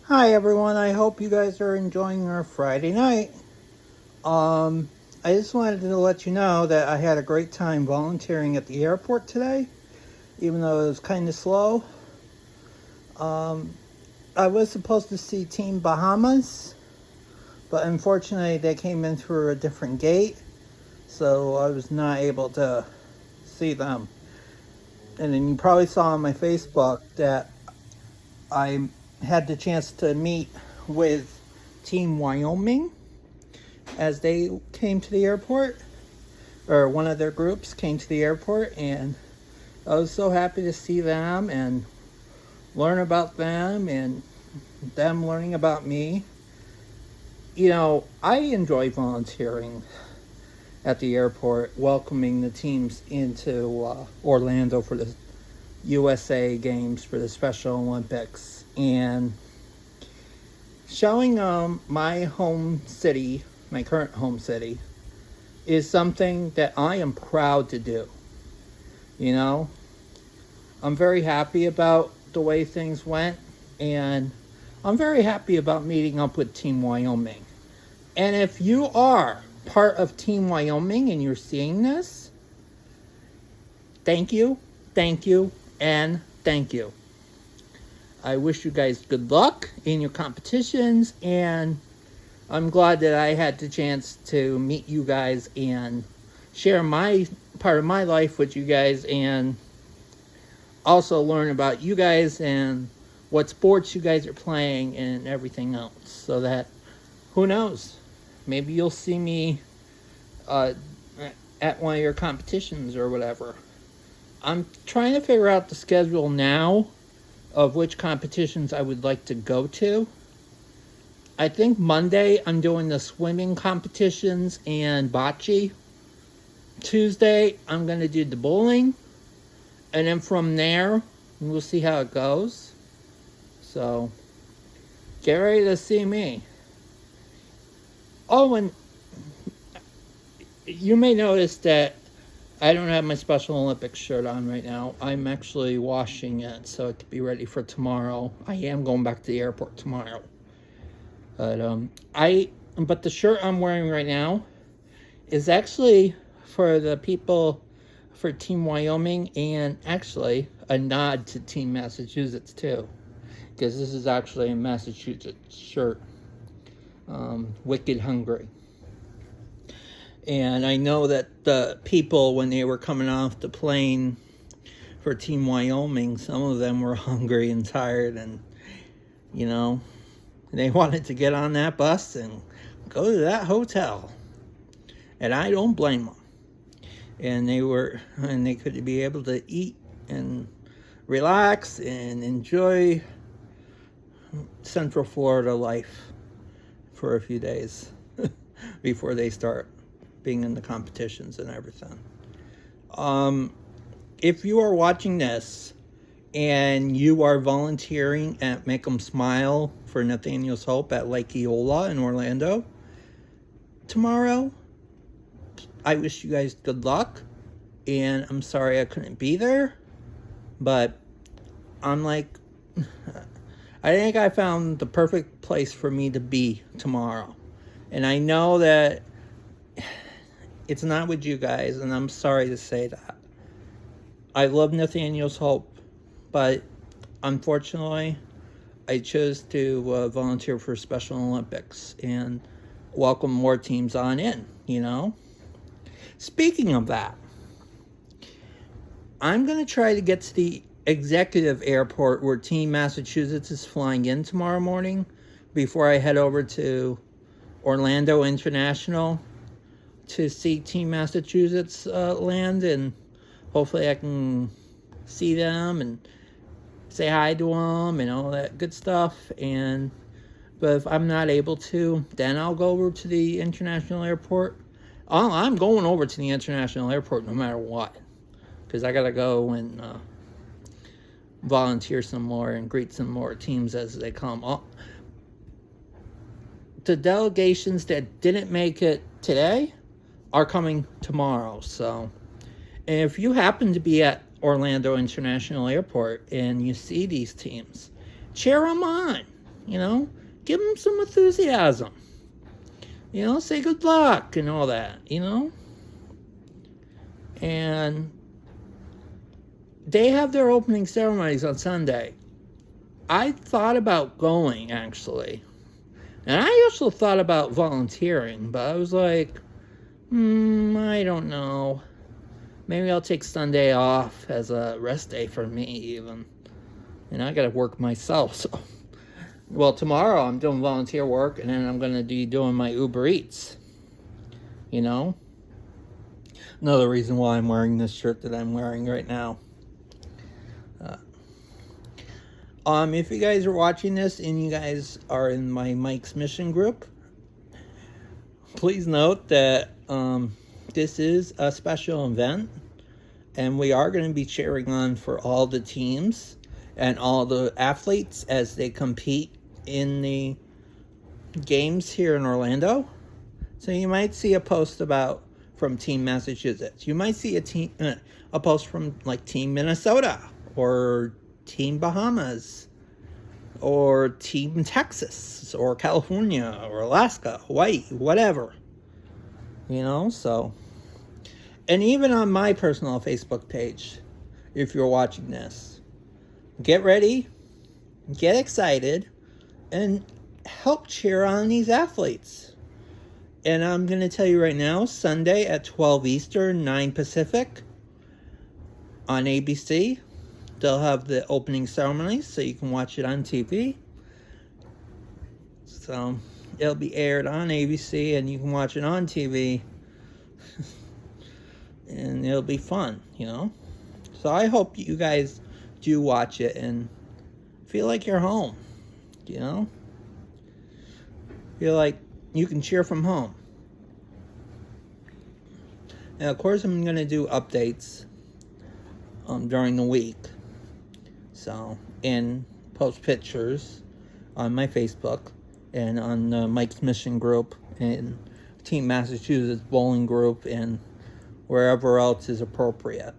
Hi everyone, I hope you guys are enjoying our Friday night. I just wanted to let you know that I had a great time volunteering at the airport today, even though it was kind of slow. Um, I was supposed to see Team Bahamas, but unfortunately they came in through a different gate, so I was not able to see them. And then you probably saw on my Facebook that I had the chance to meet with Team Wyoming as they came to the airport, or one of their groups came to the airport, and I was so happy to see them and learn about them and them learning about me. I enjoy volunteering at the airport, welcoming the teams into Orlando for the USA Games for the Special Olympics, and showing my home city, my current home city, is something that I am proud to do. You know, I'm very happy about the way things went, and I'm very happy about meeting up with Team Wyoming. And if you are part of Team Wyoming and you're seeing this, thank you, and thank you. I wish you guys good luck in your competitions, and I'm glad that I had the chance to meet you guys and share my part of my life with you guys, and also learn about you guys and what sports you guys are playing and everything else. So that, who knows, maybe you'll see me uh, at one of your competitions or whatever. I'm trying to figure out the schedule now of which competitions I would like to go to. I think Monday I'm doing the swimming competitions and bocce. Tuesday I'm going to do the bowling. And then from there, we'll see how it goes. So, get ready to see me. Oh, and you may notice that I don't have my Special Olympics shirt on right now. I'm actually washing it so it could be ready for tomorrow. I am going back to the airport tomorrow. But the shirt I'm wearing right now is actually for the people for Team Wyoming, and actually a nod to Team Massachusetts too, because this is actually a Massachusetts shirt. Wicked Hungry. And I know that the people, when they were coming off the plane for Team Wyoming, some of them were hungry and tired, and they wanted to get on that bus and go to that hotel. And I don't blame them. And they could be able to eat and relax and enjoy Central Florida life for a few days before they start being in the competitions and everything. If you are watching this and you are volunteering at Make 'em Smile for Nathaniel's Hope at Lake Eola in Orlando tomorrow, I wish you guys good luck, and I'm sorry I couldn't be there, but I'm like, I think I found the perfect place for me to be tomorrow. And I know that it's not with you guys, and I'm sorry to say that. I love Nathaniel's Hope, but unfortunately, I chose to volunteer for Special Olympics and welcome more teams on in, Speaking of that, I'm going to try to get to the executive airport where Team Massachusetts is flying in tomorrow morning before I head over to Orlando International to see Team Massachusetts land, and hopefully I can see them and say hi to them and all that good stuff. But if I'm not able to, then I'll go over to the international airport. I'm going over to the international airport no matter what, because I gotta go and volunteer some more and greet some more teams as they come. The delegations that didn't make it today are coming tomorrow. So, and if you happen to be at Orlando International Airport and you see these teams, cheer them on. Give them some enthusiasm. Say good luck and all that, And they have their opening ceremonies on Sunday. I thought about going, actually. And I also thought about volunteering, but I was like, I don't know. Maybe I'll take Sunday off as a rest day for me, even. And I gotta work myself, so. Well, tomorrow I'm doing volunteer work, and then I'm gonna be doing my Uber Eats. Another reason why I'm wearing this shirt that I'm wearing right now. If you guys are watching this and you guys are in my Mike's Mission group, please note that this is a special event, and we are going to be cheering on for all the teams and all the athletes as they compete in the games here in Orlando. So you might see a post from Team Massachusetts. You might see a post from like Team Minnesota or Team Bahamas or Team Texas or California or Alaska, Hawaii, whatever. So. And even on my personal Facebook page, if you're watching this, get ready, get excited, and help cheer on these athletes. And I'm going to tell you right now, Sunday at 12 Eastern, 9 Pacific, on ABC, they'll have the opening ceremony, so you can watch it on TV. So it'll be aired on ABC, and you can watch it on TV. And it'll be fun, So I hope you guys do watch it and feel like you're home, Feel like you can cheer from home. And of course, I'm going to do updates during the week. So, and post pictures on my Facebook and on the Mike's Mission group and Team Massachusetts Bowling group and wherever else is appropriate.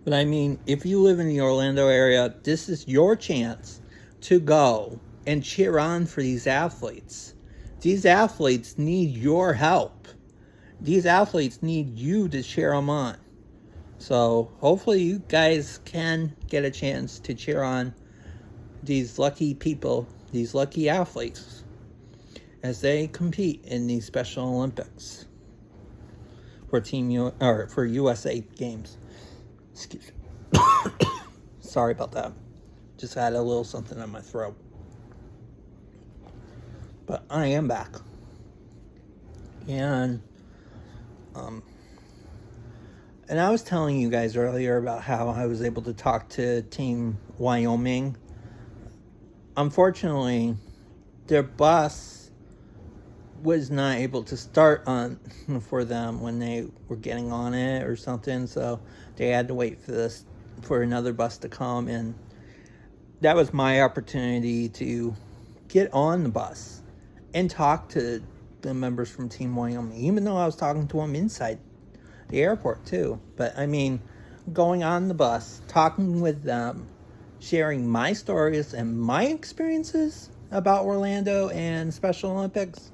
But I mean, if you live in the Orlando area, this is your chance to go and cheer on for these athletes. These athletes need your help. These athletes need you to cheer them on. So hopefully you guys can get a chance to cheer on these lucky people, these lucky athletes, as they compete in these Special Olympics. For USA games. Excuse me. Sorry about that. Just had a little something in my throat. But I am back. And I was telling you guys earlier about how I was able to talk to Team Wyoming. Unfortunately, their bus was not able to start on for them when they were getting on it or something, so they had to wait for another bus to come, and that was my opportunity to get on the bus and talk to the members from Team Wyoming, even though I was talking to them inside the airport too. But I mean, going on the bus, talking with them, sharing my stories and my experiences about Orlando and Special Olympics,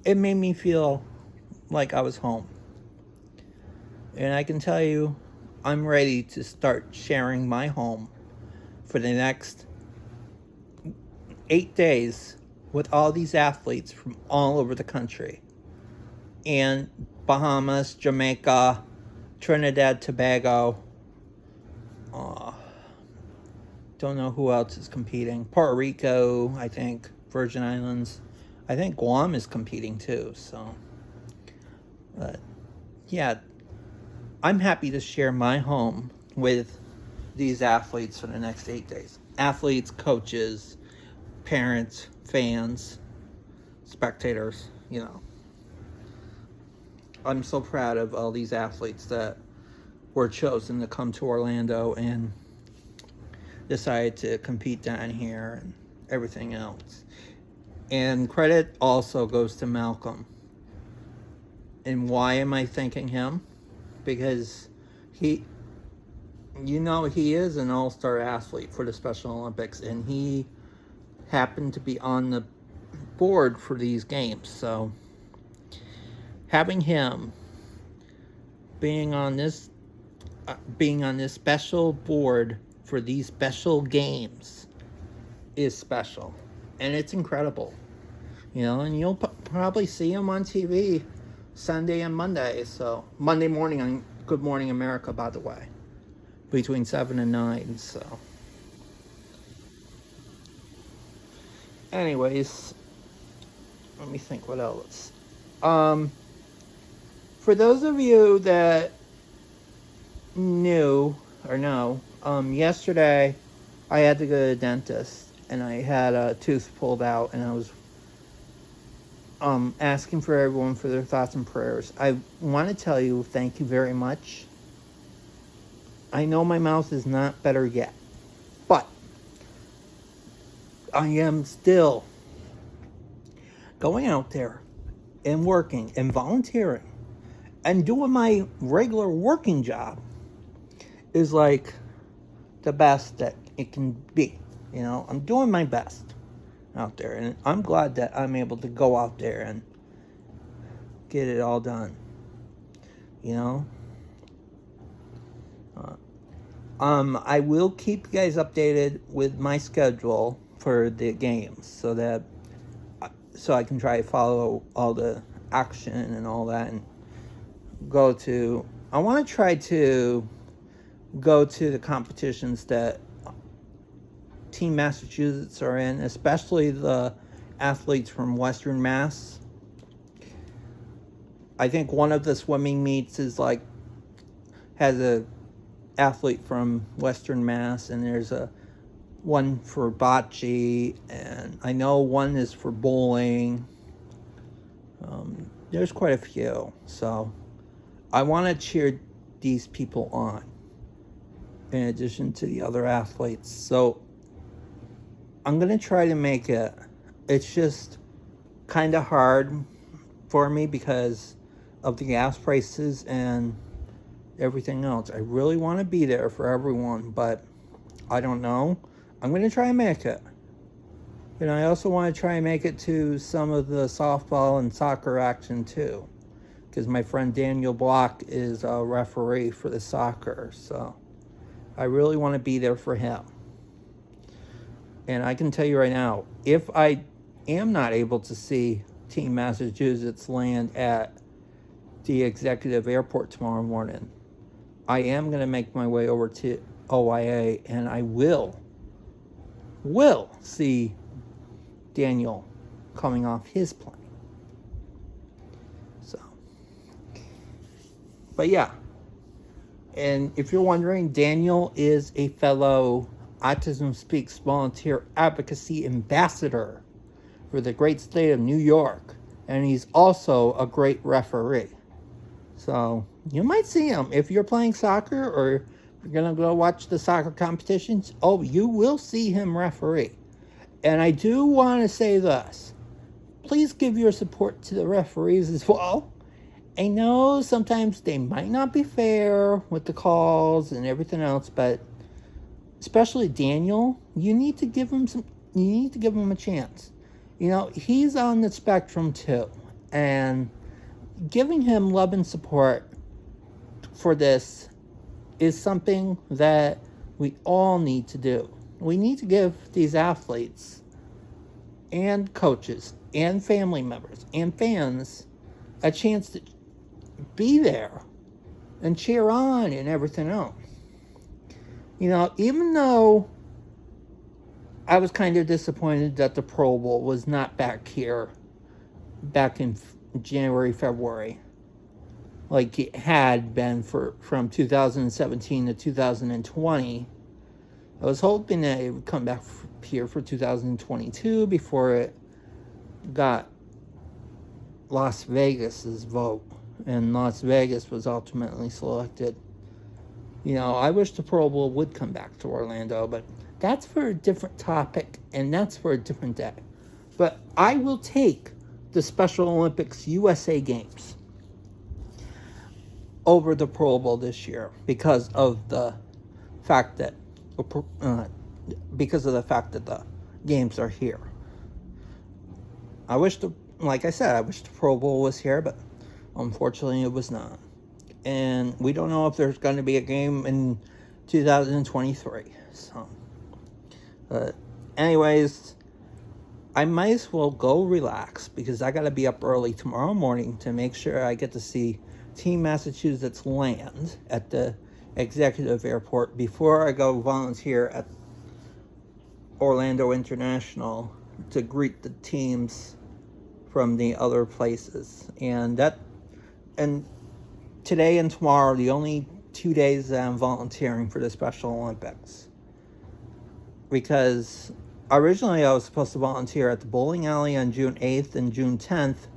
it made me feel like I was home. And I can tell you, I'm ready to start sharing my home for the next 8 days with all these athletes from all over the country. And Bahamas, Jamaica, Trinidad, Tobago. Don't know who else is competing. Puerto Rico, I think. Virgin Islands. I think Guam is competing too, so. But, yeah, I'm happy to share my home with these athletes for the next 8 days. Athletes, coaches, parents, fans, spectators, I'm so proud of all these athletes that were chosen to come to Orlando and decided to compete down here and everything else. And credit also goes to Malcolm. And why am I thanking him? Because he is an all-star athlete for the Special Olympics, and he happened to be on the board for these games. So having him being on this special board for these special games is special, and it's incredible. And you'll probably see him on TV Sunday and Monday. So Monday morning on Good Morning America, by the way, between 7 and 9. So anyways, let me think what else. For those of you that knew or know, yesterday I had to go to the dentist, and I had a tooth pulled out, and I was asking for everyone for their thoughts and prayers. I want to tell you thank you very much. I know my mouth is not better yet, but I am still going out there and working and volunteering and doing my regular working job is like the best that it can be. I'm doing my best out there, and I'm glad that I'm able to go out there and get it all done. I will keep you guys updated with my schedule for the games so I can try to follow all the action and all that, and I want to try to go to the competitions that Team Massachusetts are in, especially the athletes from Western Mass. I think one of the swimming meets has a athlete from Western Mass, and there's one for bocce, and I know one is for bowling. There's quite a few, so I want to cheer these people on in addition to the other athletes. So I'm going to try to make it. It's just kind of hard for me because of the gas prices and everything else. I really want to be there for everyone, but I don't know. I'm going to try and make it. And I also want to try and make it to some of the softball and soccer action too, because my friend Daniel Block is a referee for the soccer, so I really want to be there for him. And I can tell you right now, if I am not able to see Team Massachusetts land at the executive airport tomorrow morning, I am going to make my way over to OIA, and I will see Daniel coming off his plane. So, but yeah. And if you're wondering, Daniel is a fellow Autism Speaks volunteer advocacy ambassador for the great state of New York. And he's also a great referee. So you might see him if you're playing soccer or you're going to go watch the soccer competitions. Oh, you will see him referee. And I do want to say this. Please give your support to the referees as well. I know sometimes they might not be fair with the calls and everything else, but especially Daniel, you need to give him a chance. He's on the spectrum too, and giving him love and support for this is something that we all need to do. We need to give these athletes and coaches and family members and fans a chance to be there and cheer on and everything else. Even though I was kind of disappointed that the Pro Bowl was not back here back in January, February, like it had been from 2017 to 2020. I was hoping that it would come back here for 2022 before it got Las Vegas's vote, and Las Vegas was ultimately selected. I wish the Pro Bowl would come back to Orlando, but that's for a different topic, and that's for a different day. But I will take the Special Olympics USA Games over the Pro Bowl this year because of the fact that the games are here. Like I said, I wish the Pro Bowl was here, but unfortunately it was not. And we don't know if there's going to be a game in 2023. So, but anyways, I might as well go relax because I got to be up early tomorrow morning to make sure I get to see Team Massachusetts land at the executive airport before I go volunteer at Orlando International to greet the teams from the other places. And today and tomorrow are the only 2 days that I'm volunteering for the Special Olympics. Because originally I was supposed to volunteer at the bowling alley on June 8th and June 10th,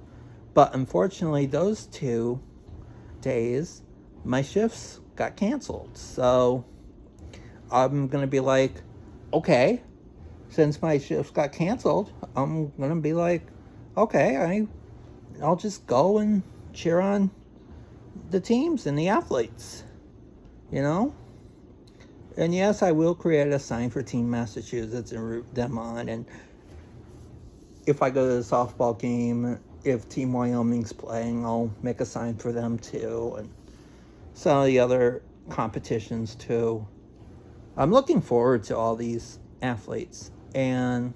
but unfortunately those 2 days my shifts got canceled. So I'm going to be like, okay, since my shifts got canceled, I'm going to be like, okay, I'll just go and cheer on the teams and the athletes, you know? And yes, I will create a sign for Team Massachusetts and root them on. And if I go to the softball game, if Team Wyoming's playing, I'll make a sign for them too. And some of the other competitions too. I'm looking forward to all these athletes. And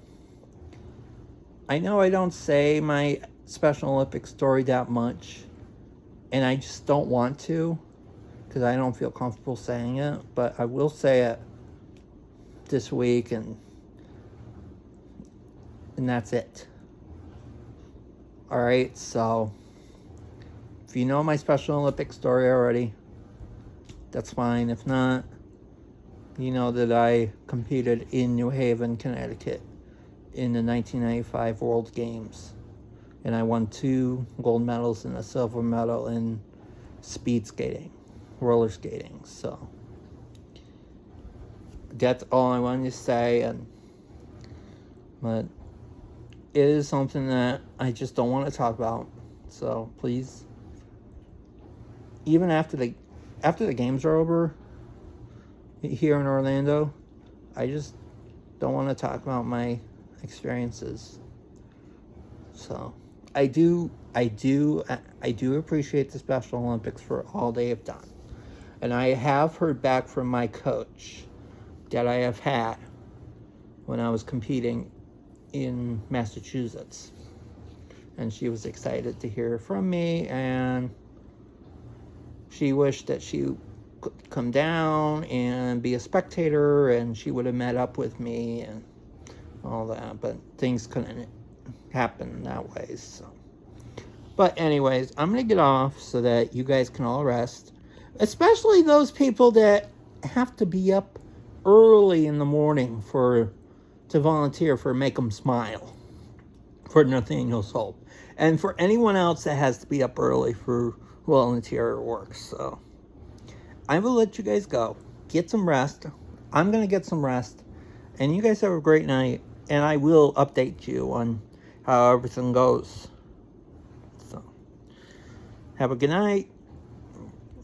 I know I don't say my Special Olympics story that much. And I just don't want to, because I don't feel comfortable saying it, but I will say it this week, and that's it. All right, so if you know my Special Olympics story already, that's fine. If not, you know that I competed in New Haven, Connecticut in the 1995 World Games. And I won 2 gold medals and a silver medal in speed skating, roller skating. So that's all I wanted to say. But it is something that I just don't want to talk about. So please, even after the games are over here in Orlando, I just don't want to talk about my experiences. So I do appreciate the Special Olympics for all they have done. And I have heard back from my coach that I have had when I was competing in Massachusetts. And she was excited to hear from me, and she wished that she could come down and be a spectator, and she would have met up with me and all that, but things couldn't happen that way. So, but anyways, I'm gonna get off so that you guys can all rest, especially those people that have to be up early in the morning to volunteer for Make 'em Smile for Nathaniel's Hope, and for anyone else that has to be up early for volunteer work. So I will let you guys go. Get some rest. I'm gonna get some rest, and you guys have a great night, and I will update you on how everything goes. So, have a good night.